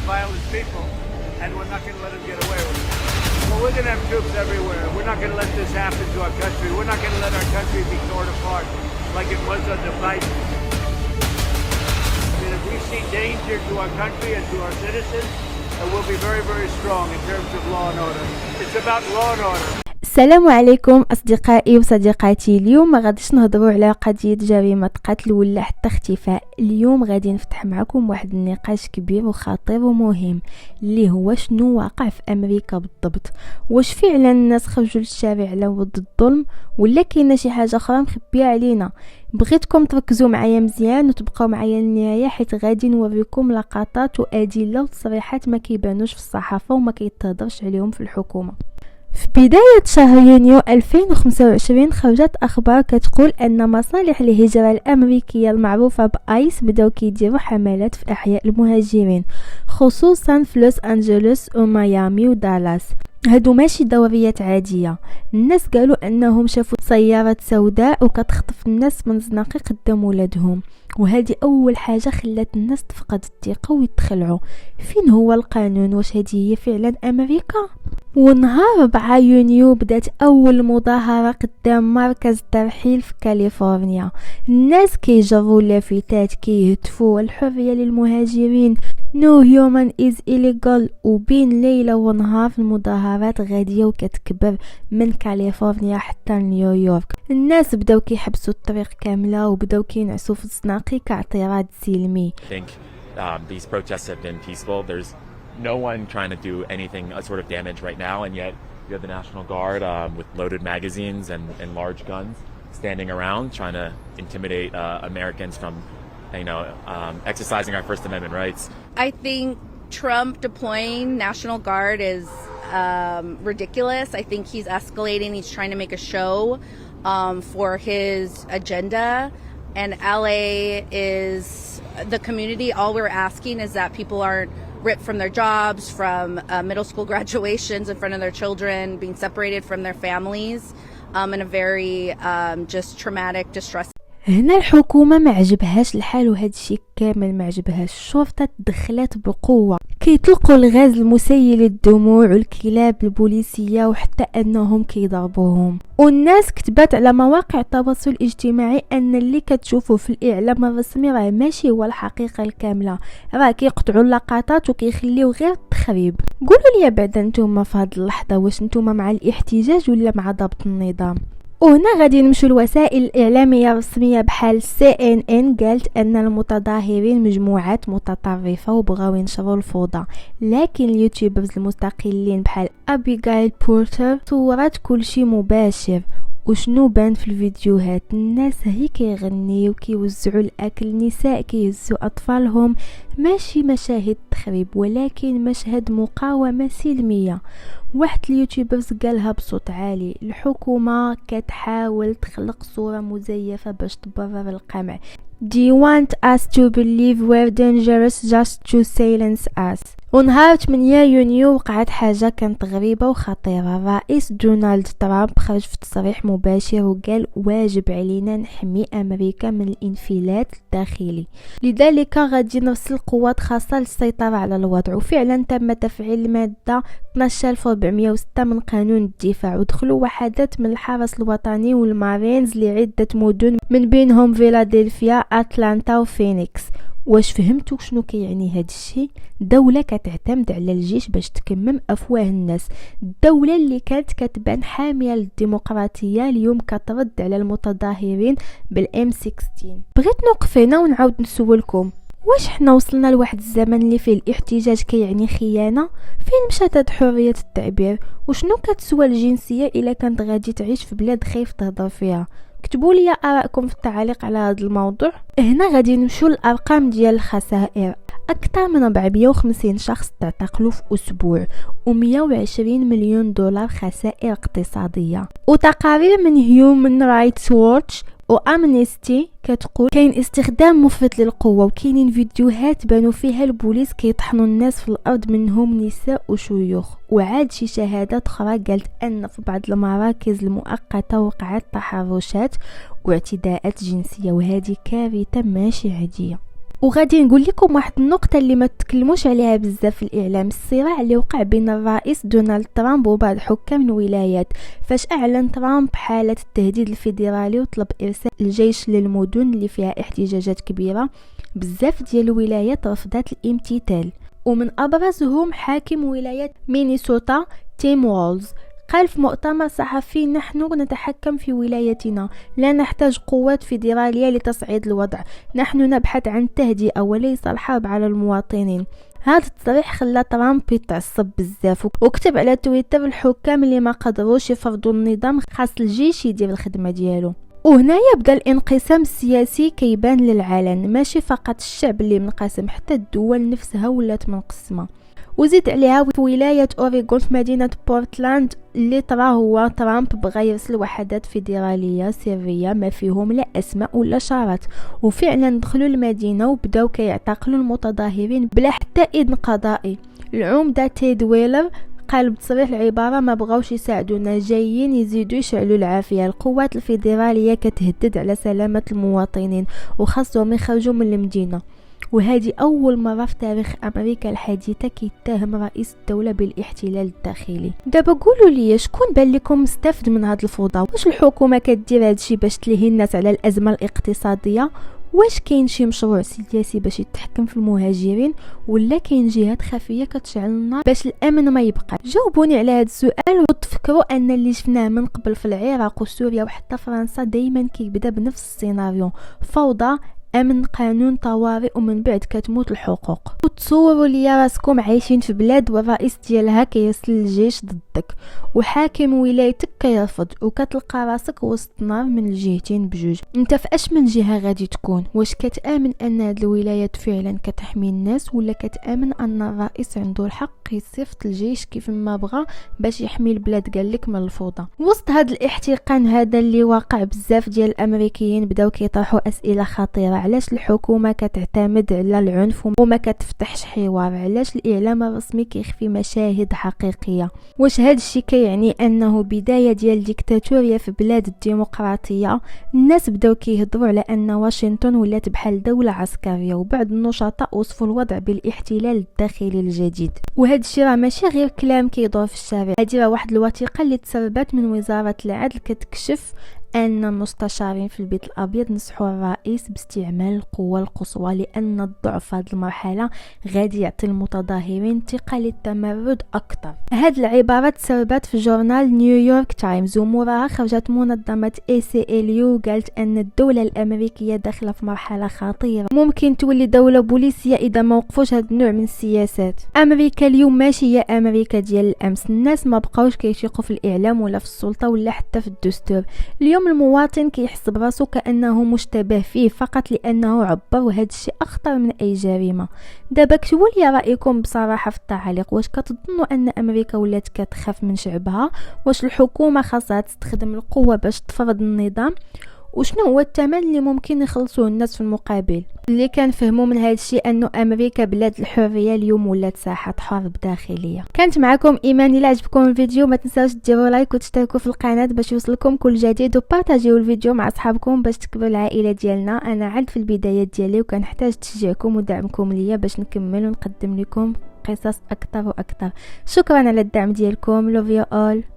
violent people, and we're not going to let them get away with it. Well, we're going to have troops everywhere. We're not going to let this happen to our country. We're not going to let our country be torn apart like it was under Biden. And if we see danger to our country and to our citizens, we'll be very, very strong in terms of law and order. It's about law and order. السلام عليكم أصدقائي وصديقاتي. اليوم ما غاديش نهضروا على قضية جريمة قتل ولا حتى اختفاء. اليوم غادي نفتح معكم واحد النقاش كبير وخطير ومهم اللي هو شنو واقع في أمريكا بالضبط. واش فعلا الناس خرجوا للشارع على ضد الظلم ولا كاينه شي حاجة أخرى مخبية علينا؟ بغيتكم تركزوا معايا مزيان وتبقاو معايا للنهاية، حيت غادي نوريكم لقطات وأدلة وتصريحات ما كيبانوش في الصحافة وما كيتهضرش عليهم في الحكومة. في بداية شهر يونيو 2025 خرجت أخبار كتقول أن مصالح الهجرة الأمريكية المعروفة بآيس بداو كيديروا حملات في أحياء المهاجرين، خصوصا في لوس أنجلوس وميامي ودالاس. هادو ماشي دوريات عادية، الناس قالوا أنهم شافوا سيارة سوداء وكتخطف الناس من زناقي قدام ولادهم، وهذه أول حاجة خلت الناس تفقد الثقة ويتخلعوا. فين هو القانون؟ واش هذه هي فعلا أمريكا؟ ونهار 4 يونيو بدات أول مظاهرة قدام مركز الترحيل في كاليفورنيا. الناس كيجروا لافتات كيهتفوا الحرية للمهاجرين، No human is illegal. وبين ليلة ونهار المظاهرات غادية وكتكبر من كاليفورنيا حتى نيويورك. الناس بداو كيحبسوا الطريق كاملة وبداو كينعسوا في الزناقي كاعتراض سلمي. These protests have been peaceful. There's no one trying to do anything sort of damage right now, and yet you have the National Guard with loaded magazines and large guns standing around trying to intimidate Americans from exercising our First Amendment rights. I think Trump deploying National Guard is ridiculous. I think he's escalating. He's trying to make a show for his agenda. And LA is the community. All we're asking is that people aren't ripped from their jobs, from middle school graduations in front of their children, being separated from their families in a very just traumatic, distressing. هنا الحكومة ما عجبهاش الحال، وهذا الشيء كامل ما عجبهاش. الشرطة تدخلت بقوة، كيطلقوا الغاز المسيل للدموع والكلاب البوليسية وحتى انهم كيضربوهم. والناس كتبت على مواقع التواصل الاجتماعي ان اللي كتشوفوا في الاعلام الرسمي راه ماشي هو الحقيقة الكاملة، راه كيقطعوا اللقطات وكيخليو غير التخريب. قولوا لي بعد انتم في هذه اللحظة واش انتم مع الاحتجاج ولا مع ضبط النظام؟ وهنا غادي نمشوا الوسائل الإعلامية الرسمية بحال CNN قالت أن المتظاهرين مجموعات متطرفة وبغاو ينشروا الفوضى، لكن اليوتيوبرز المستقلين بحال أبيغايل بورتر صورت كل شيء مباشر. وشنو بان في الفيديوهات؟ الناس هي كيغنيو كيوزعوا الاكل، النساء كيهزوا اطفالهم، ماشي مشاهد تخريب ولكن مشهد مقاومه سلميه. واحد اليوتيوبرز قالها بصوت عالي: الحكومه كتحاول تخلق صوره مزيفه باش تبرر القمع. Do you want us to believe we're dangerous just to silence us? ونهار 8 يونيو وقعت حاجة كانت غريبة وخطيرة. الرئيس دونالد ترامب خرج في تصريح مباشر وقال واجب علينا نحمي أمريكا من الانفلات الداخلي، لذلك غادي نرسل قوات خاصة للسيطرة على الوضع. وفعلا تم تفعيل المادة 12406 من قانون الدفاع، ودخلوا وحدات من الحرس الوطني والمارينز لعدة مدن من بينهم فيلادلفيا، أتلانتا وفينيكس. واش فهمتوا شنو كيعني هاد الشيء؟ دولة كتعتمد على الجيش باش تكمم افواه الناس، الدولة اللي كانت كتبان حامية للديمقراطية اليوم كترد على المتظاهرين بالام 16. بغيت نوقف هنا ونعاود نسولكم، واش حنا وصلنا لواحد الزمن اللي فيه الاحتجاج كيعني خيانة؟ فين مشات هاد حرية التعبير؟ وشنو كتسوى الجنسية الا كانت غادي تعيش في بلاد خايف تهضر فيها؟ كتبوا لي آراءكم في التعليق على هذا الموضوع. هنا غادي نمشوا للارقام ديال الخسائر. اكثر من 450 شخص تعتقلوا في اسبوع، و120 مليون دولار خسائر اقتصاديه. وتقارير من هيومن رايتس ووتش وامنيستي كتقول كاين استخدام مفرط للقوه، وكاينين فيديوهات بانوا فيها البوليس كيطحنوا الناس في الارض منهم نساء وشيوخ. وعاد شي شهادات اخرى قالت ان في بعض المراكز المؤقته وقعت تحرشات واعتداءات جنسيه، وهذه كارثه ماشي عاديه. وغادي نقول لكم واحد النقطه اللي ما تكلموش عليها بزاف في الاعلام، الصراع اللي وقع بين الرئيس دونالد ترامب وبعض حكام الولايات فاش اعلن ترامب حاله التهديد الفيدرالي وطلب ارسال الجيش للمدن اللي فيها احتجاجات كبيره. بزاف ديال الولايات رفضت الامتثال، ومن ابرزهم حاكم ولايه مينيسوتا تيم وولز قال في مؤتمر صحفي: نحن نتحكم في ولايتنا، لا نحتاج قوات فيدرالية لتصعيد الوضع، نحن نبحث عن التهدئة وليس الحرب على المواطنين. هذا التصريح خلى ترامب يتعصب بزاف وكتب على تويتر: الحكام اللي ما قدروش يفرضوا النظام خاص الجيش يدير الخدمة ديالو. وهنا يبدا الانقسام السياسي كيبان للعلن، ماشي فقط الشعب اللي منقسم، حتى الدول نفسها ولات منقسمه. وزيد عليها في ولاية أوريغون في مدينة بورتلاند اللي طرا هو ترامب بغى يرسل وحدات فيدرالية سرية ما فيهم لا أسماء ولا شارات، وفعلا دخلوا المدينة وبداو كيعتقلوا المتظاهرين بلا حتى إذن قضائي. العمدة تيد ويلر قال بتصريح العبارة: ما بغاوش يساعدونا، جايين يزيدوا يشعلوا العافية، القوات الفيدرالية كتهدد على سلامة المواطنين وخاصهم يخرجوا من المدينة. وهذه أول مرة في تاريخ أمريكا الحديثة كيتهم رئيس الدولة بالاحتلال الداخلي. دابا قولوا لي شكون بان لكم مستفد من هذا الفوضى؟ واش الحكومة كدير هادشي باش تلهي الناس على الأزمة الاقتصادية؟ واش كاين شي مشروع سياسي باش يتحكم في المهاجرين، ولا كاين جهات خفيه كتشعل النار باش الامن ما يبقى؟ جاوبوني على هذا السؤال. وتفكروا ان اللي شفناه من قبل في العراق وسوريا وحتى فرنسا دائما كيبدا بنفس السيناريو: فوضى، امن، قانون طوارئ، ومن بعد كتموت الحقوق. وتصوروا لي راسكم عايشين في بلاد والرئيس ديالها كيرسل الجيش ضدك، وحاكم ولايتك كيرفض، وكتلقى راسك وسط نار من الجهتين بجوج. انت في اش من جهه غادي تكون؟ واش كتامن ان هاد الولايات فعلا كتحمي الناس، ولا كتامن ان الرئيس عنده الحق يصيفط الجيش كيف ما بغى باش يحمي البلاد قالك من الفوضى؟ وسط هاد الاحتقان هذا اللي واقع، بزاف ديال الامريكيين بداو كيطرحوا اسئله خطيره. علاش الحكومة كتعتمد على العنف وما كتفتحش حوار؟ علاش الإعلام الرسمي كيخفي مشاهد حقيقية؟ واش هاد الشيء كيعني أنه بداية ديال ديكتاتوريا في بلاد الديمقراطية؟ الناس بداو كيهضروا على أن واشنطن ولات بحال دولة عسكرية، وبعض النشطاء وصفوا الوضع بالاحتلال الداخلي الجديد. وهاد الشيء راه ماشي غير كلام كيدور في الشارع، هادي راه واحد الوثيقة اللي تسربات من وزارة العدل كتكشف أن المستشارين في البيت الأبيض نصحوا الرئيس باستعمال القوة القصوى، لأن الضعف في هذه المرحلة غادي يعطي المتظاهرين ثقة للتمرد أكثر. هاد العبارات تسربت في جورنال نيويورك تايمز، وموراها خرجت منظمة ACLU وقالت أن الدولة الأمريكية داخلة في مرحلة خطيرة، ممكن تولي دولة بوليسية إذا ما وقفوش هاد النوع من السياسات. أمريكا اليوم ماشي هي أمريكا ديال الأمس، الناس ما بقاوش كيثيقوا في الإعلام ولا في السلطة ولا حتى في الدستور. اليوم المواطن كيحس براسو كأنه مشتبه فيه فقط لأنه عبر، وهذا الشيء أخطر من أي جريمة. دابا كتبوا لي رأيكم بصراحة في التعليق، واش كتظنوا أن أمريكا ولات كتخاف من شعبها؟ واش الحكومة خاصها تستخدم القوة باش تفرض النظام؟ وشنو هو الثمن اللي ممكن يخلصوه الناس في المقابل؟ اللي كنفهموا من هذا الشيء انه امريكا بلاد الحريه اليوم ولات ساحه حرب داخليه. كانت معكم ايمان. الى عجبكم الفيديو ما تنساوش ديروا لايك وتشتركوا في القناه باش يوصلكم كل جديد، وبارطاجيو الفيديو مع اصحابكم باش تكبروا العائله ديالنا. انا عاد في البدايات ديالي وكنحتاج تشجيعكم ودعمكم ليا باش نكمل ونقدم لكم قصص اكثر واكثر. شكرا على الدعم ديالكم. love you all.